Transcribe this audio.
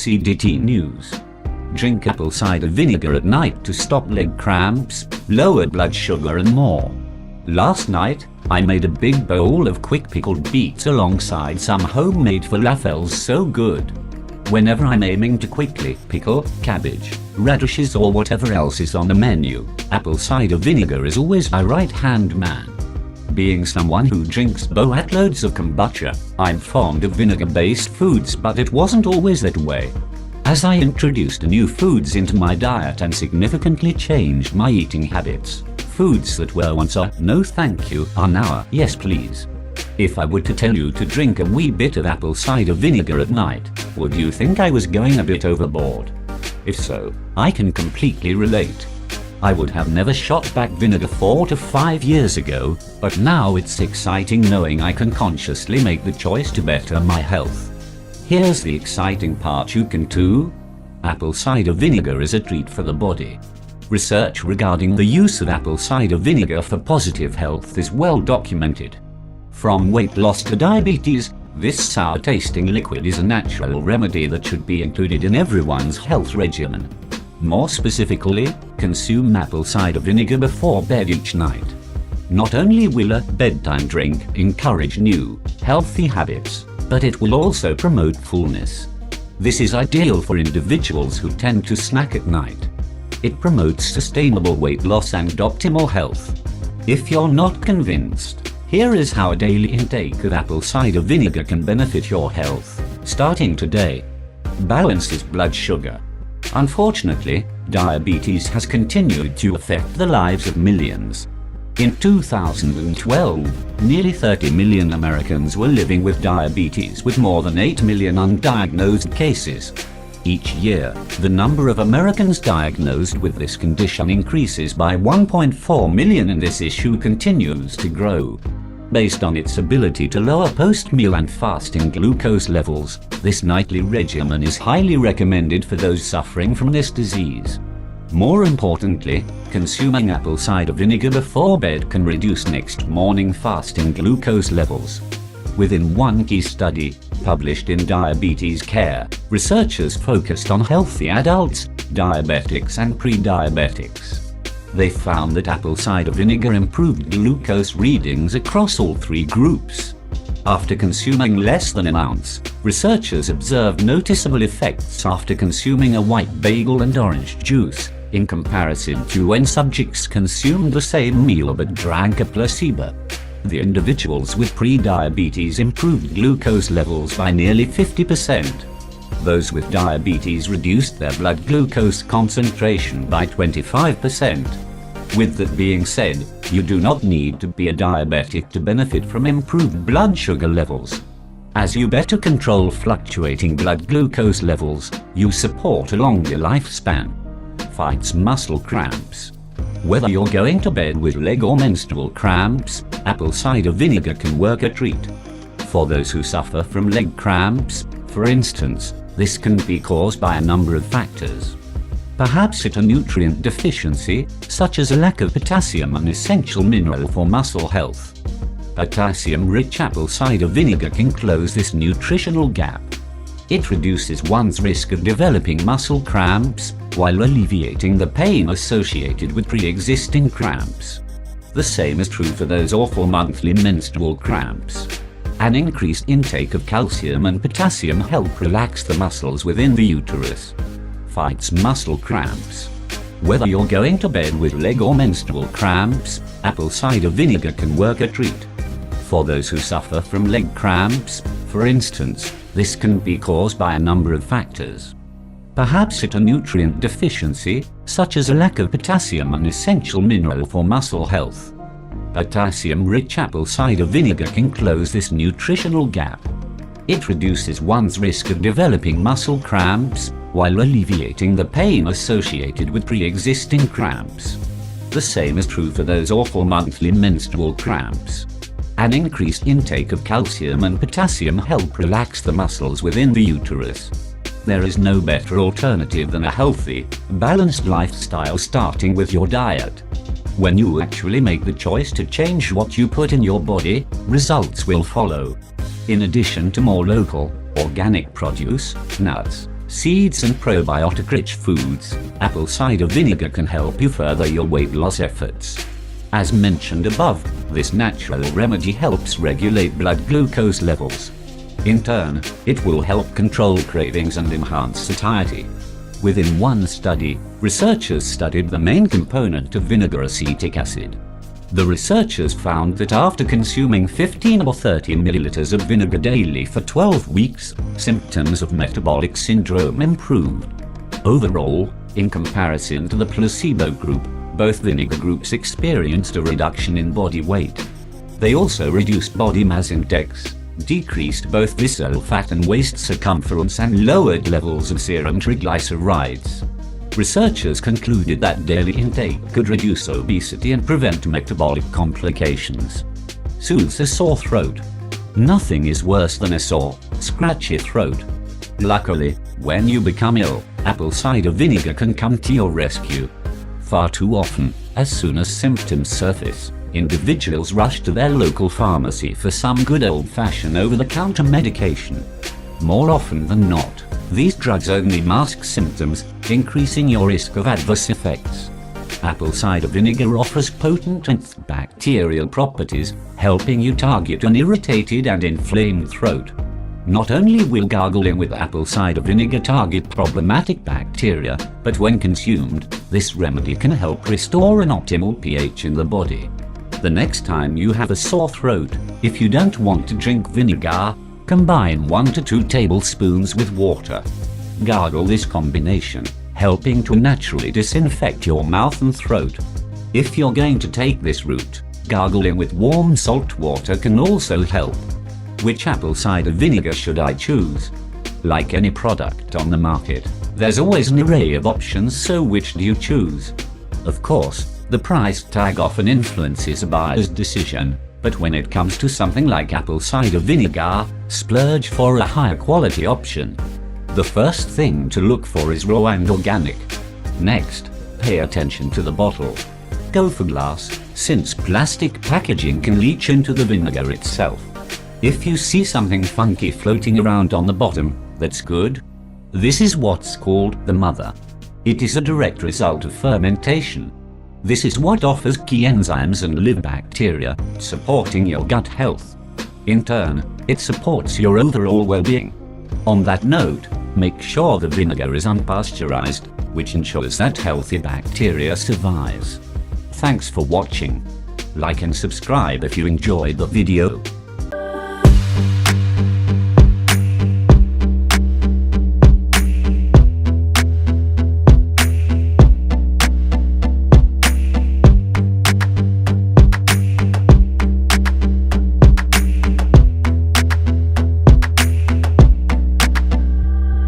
CDT news. Drink apple cider vinegar at night to stop leg cramps, lower blood sugar and more. Last night, I made a big bowl of quick-pickled beets alongside some homemade falafels so good. Whenever I'm aiming to quickly pickle cabbage, radishes or whatever else is on the menu, apple cider vinegar is always my right-hand man. Being someone who drinks boatloads of kombucha, I'm fond of vinegar-based foods, but it wasn't always that way. As I introduced new foods into my diet and significantly changed my eating habits, foods that were once a no thank you are now a yes please. If I were to tell you to drink a wee bit of apple cider vinegar at night, would you think I was going a bit overboard? If so, I can completely relate. I would have never shot back vinegar 4 to 5 years ago, but now it's exciting knowing I can consciously make the choice to better my health. Here's the exciting part you can too. Apple cider vinegar is a treat for the body. Research regarding the use of apple cider vinegar for positive health is well documented. From weight loss to diabetes, this sour-tasting liquid is a natural remedy that should be included in everyone's health regimen. More specifically, consume apple cider vinegar before bed each night. Not only will a bedtime drink encourage new, healthy habits, but it will also promote fullness. This is ideal for individuals who tend to snack at night. It promotes sustainable weight loss and optimal health. If you're not convinced, here is how a daily intake of apple cider vinegar can benefit your health, starting today. Balances blood sugar. Unfortunately, diabetes has continued to affect the lives of millions. In 2012, nearly 30 million Americans were living with diabetes, with more than 8 million undiagnosed cases. Each year, the number of Americans diagnosed with this condition increases by 1.4 million, and this issue continues to grow. Based on its ability to lower post-meal and fasting glucose levels, this nightly regimen is highly recommended for those suffering from this disease. More importantly, consuming apple cider vinegar before bed can reduce next morning fasting glucose levels. Within one key study, published in Diabetes Care, researchers focused on healthy adults, diabetics and pre-diabetics. They found that apple cider vinegar improved glucose readings across all three groups. After consuming less than an ounce, researchers observed noticeable effects after consuming a white bagel and orange juice, in comparison to when subjects consumed the same meal but drank a placebo. The individuals with pre-diabetes improved glucose levels by nearly 50%. Those with diabetes reduced their blood glucose concentration by 25%. With that being said, you do not need to be a diabetic to benefit from improved blood sugar levels. As you better control fluctuating blood glucose levels, you support a longer lifespan. Fights muscle cramps. Whether you're going to bed with leg or menstrual cramps, apple cider vinegar can work a treat. For those who suffer from leg cramps, for instance, this can be caused by a number of factors. Perhaps it's a nutrient deficiency, such as a lack of potassium, an essential mineral for muscle health. Potassium-rich apple cider vinegar can close this nutritional gap. It reduces one's risk of developing muscle cramps, while alleviating the pain associated with pre-existing cramps. The same is true for those awful monthly menstrual cramps. An increased intake of calcium and potassium help relax the muscles within the uterus. Fights muscle cramps. Whether you're going to bed with leg or menstrual cramps, apple cider vinegar can work a treat. For those who suffer from leg cramps, for instance, this can be caused by a number of factors. Perhaps it's a nutrient deficiency, such as a lack of potassium, an essential mineral for muscle health. Potassium-rich apple cider vinegar can close this nutritional gap. It reduces one's risk of developing muscle cramps, while alleviating the pain associated with pre-existing cramps. The same is true for those awful monthly menstrual cramps. An increased intake of calcium and potassium help relax the muscles within the uterus. There is no better alternative than a healthy, balanced lifestyle, starting with your diet. When you actually make the choice to change what you put in your body, results will follow. In addition to more local, organic produce, nuts, seeds and probiotic-rich foods, apple cider vinegar can help you further your weight loss efforts. As mentioned above, this natural remedy helps regulate blood glucose levels. In turn, it will help control cravings and enhance satiety. Within one study, researchers studied the main component of vinegar, acetic acid. The researchers found that after consuming 15 or 30 milliliters of vinegar daily for 12 weeks, symptoms of metabolic syndrome improved. Overall, in comparison to the placebo group, both vinegar groups experienced a reduction in body weight. They also reduced body mass index, decreased both visceral fat and waist circumference, and lowered levels of serum triglycerides. Researchers concluded that daily intake could reduce obesity and prevent metabolic complications. Soothes a sore throat. Nothing is worse than a sore, scratchy throat. Luckily, when you become ill, apple cider vinegar can come to your rescue. Far too often, as soon as symptoms surface, individuals rush to their local pharmacy for some good old-fashioned over-the-counter medication. More often than not, these drugs only mask symptoms, increasing your risk of adverse effects. Apple cider vinegar offers potent antibacterial properties, helping you target an irritated and inflamed throat. Not only will gargling with apple cider vinegar target problematic bacteria, but when consumed, this remedy can help restore an optimal pH in the body. The next time you have a sore throat, if you don't want to drink vinegar, combine 1 to 2 tablespoons with water. Gargle this combination, helping to naturally disinfect your mouth and throat. If you're going to take this route, gargling with warm salt water can also help. Which apple cider vinegar should I choose? Like any product on the market, there's always an array of options, so which do you choose? Of course, the price tag often influences a buyer's decision, but when it comes to something like apple cider vinegar, splurge for a higher quality option. The first thing to look for is raw and organic. Next, pay attention to the bottle. Go for glass, since plastic packaging can leach into the vinegar itself. If you see something funky floating around on the bottom, that's good. This is what's called the mother. It is a direct result of fermentation. This is what offers key enzymes and live bacteria, supporting your gut health. In turn, it supports your overall well-being. On that note, make sure the vinegar is unpasteurized, which ensures that healthy bacteria survives. Thanks for watching. Like and subscribe if you enjoyed the video.